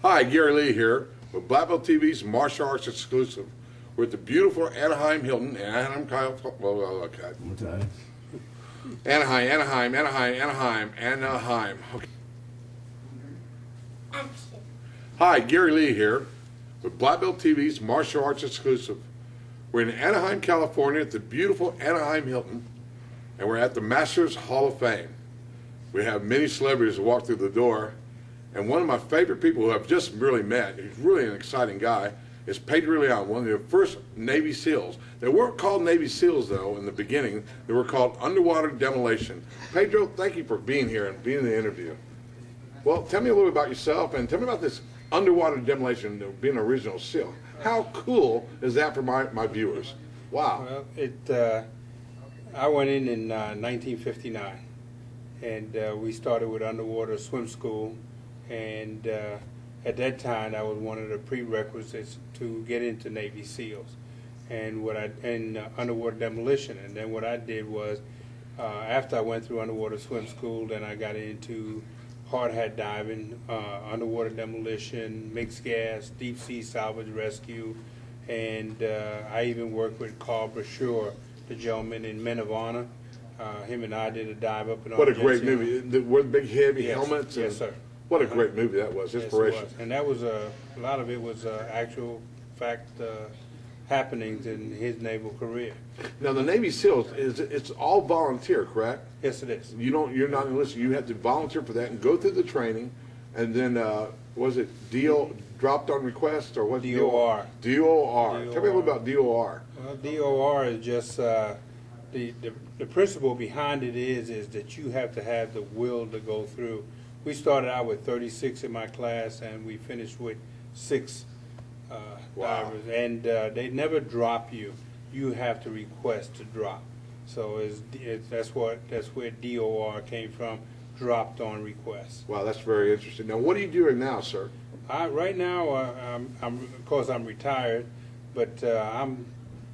Hi, Gary Lee here with Black Belt TV's Martial Arts Exclusive. We're at the beautiful Anaheim Hilton in Anaheim, okay. Anaheim. Okay. Action. Hi, Gary Lee here with Black Belt TV's Martial Arts Exclusive. We're in Anaheim, California at the beautiful Anaheim Hilton, and we're at the Masters Hall of Fame. We have many celebrities who walk through the door, and one of my favorite people who I've just really met, he's really an exciting guy, is Pedro Leon, one of the first Navy SEALs. They weren't called Navy SEALs, though, in the beginning. They were called Underwater Demolition. Pedro, thank you for being here and being in the interview. Well, tell me a little bit about yourself, and tell me about this Underwater Demolition, being an original SEAL. How cool is that for my viewers? Wow. Well, I went in 1959, and we started with underwater swim school, and at that time that was one of the prerequisites to get into Navy SEALs, and underwater demolition. And then what I did was, after I went through underwater swim school, then I got into hard hat diving, underwater demolition, mixed gas, deep sea salvage rescue, and I even worked with Carl Brashear, the gentleman in Men of Honor. Him and I did a dive up in What a great movie. With big heavy helmets. Yes, sir. What a great movie that was. Inspiration. Yes, it was. And that was a lot of it was actual fact happenings in his naval career. Now the Navy SEALs it's all volunteer, correct? Yes, it is. You're not enlisted. You have to volunteer for that and go through the training, and then was it dropped on request or what? DOR. DOR. Tell me a little about DOR. Well, DOR is just the principle behind it is that you have to have the will to go through. We started out with 36 in my class, and we finished with 6 Wow. divers. And they never drop you. You have to request to drop. So that's where DOR came from, dropped on request. Wow, that's very interesting. Now, what are you doing now, sir? Right now, of course, I'm retired, but I'm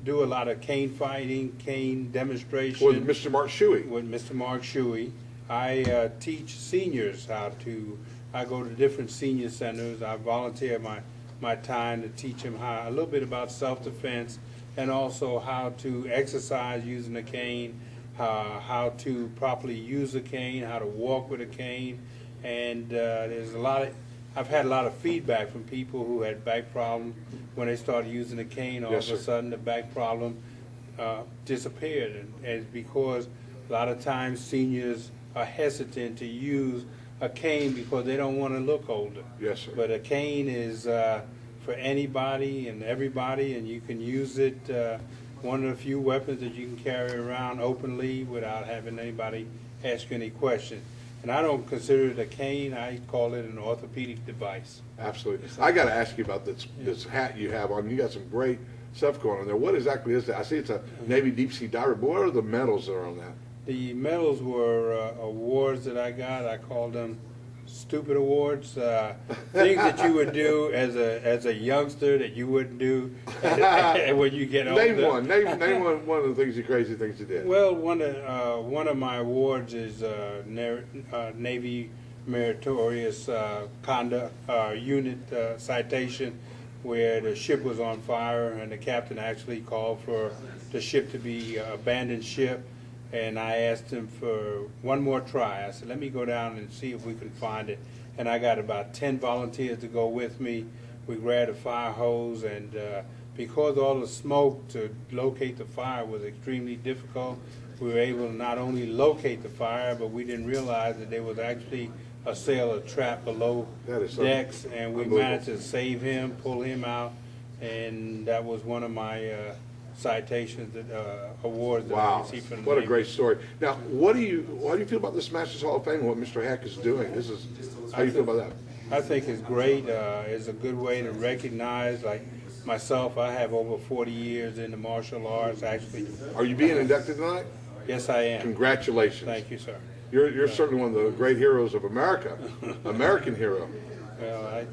do a lot of cane fighting, cane demonstration. With Mr. Mark Shuey. With Mr. Mark Shuey. I teach seniors how to, I go to different senior centers. I volunteer my time to teach them a little bit about self-defense, and also how to exercise using a cane, how to properly use a cane, how to walk with a cane. And I've had a lot of feedback from people who had back problems. When they started using the cane, all of a sudden the back problem disappeared. And it's because a lot of times seniors are hesitant to use a cane because they don't want to look older. Yes, sir. But a cane is for anybody and everybody, and you can use it, one of the few weapons that you can carry around openly without having anybody ask you any questions. And I don't consider it a cane. I call it an orthopedic device. Absolutely. I got to ask you about this hat you have on. You got some great stuff going on there. What exactly is that? I see it's a Navy deep sea diver, but what are the medals that are on that? The medals were awards that I got. I called them stupid awards, things that you would do as a youngster that you wouldn't do when you get older. Name one. Name one of the crazy things you did. Well, one of my awards is Navy Meritorious Conduct Unit citation, where the ship was on fire and the captain actually called for the ship to be abandoned ship. And I asked him for one more try. I said, let me go down and see if we can find it. And I got about 10 volunteers to go with me. We grabbed a fire hose, and because all the smoke to locate the fire was extremely difficult, we were able to not only locate the fire, but we didn't realize that there was actually a sailor trapped below decks, and we managed to save him, pull him out, and that was one of my citations, awards that I received from the What a Navy. great story. Now, how do you feel about this Masters Hall of Fame and what Mr. Heck is doing? How do you feel about that? I think it's great. It's a good way to recognize, like myself, I have over 40 years in the martial arts, actually. Are you being inducted tonight? Yes, I am. Congratulations. Thank you, sir. You're certainly one of the great heroes of America, American hero. Well,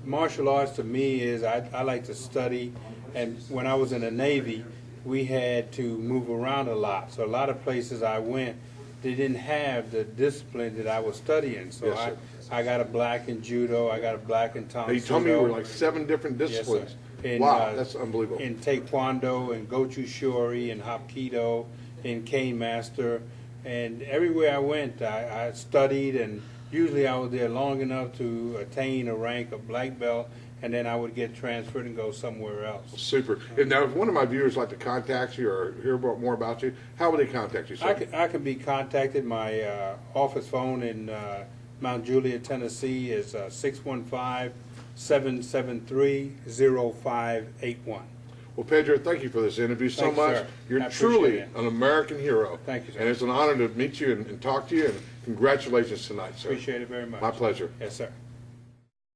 martial arts to me is, I like to study. And when I was in the Navy, we had to move around a lot. So a lot of places I went, they didn't have the discipline that I was studying. So I got a black in judo. I got a black in Tom. Now, you told me you were like 7 different disciplines. In, Wow, that's unbelievable. In Taekwondo, and Gochu Shori, and Hapkido, in Cane Master, and everywhere I went, I studied, and usually I was there long enough to attain a rank of black belt, and then I would get transferred and go somewhere else. Super. And now, if one of my viewers like to contact you or hear more about you, how would they contact you, sir? I can be contacted. My office phone in Mount Juliet, Tennessee is 615-773-0581. Well, Pedro, thank you for this interview so Thank you, much. sir. You're I truly appreciate it. an American hero. Thank you, sir. And it's an honor to meet you and talk to you, and congratulations tonight, sir. Appreciate it very much. My pleasure. Yes, sir.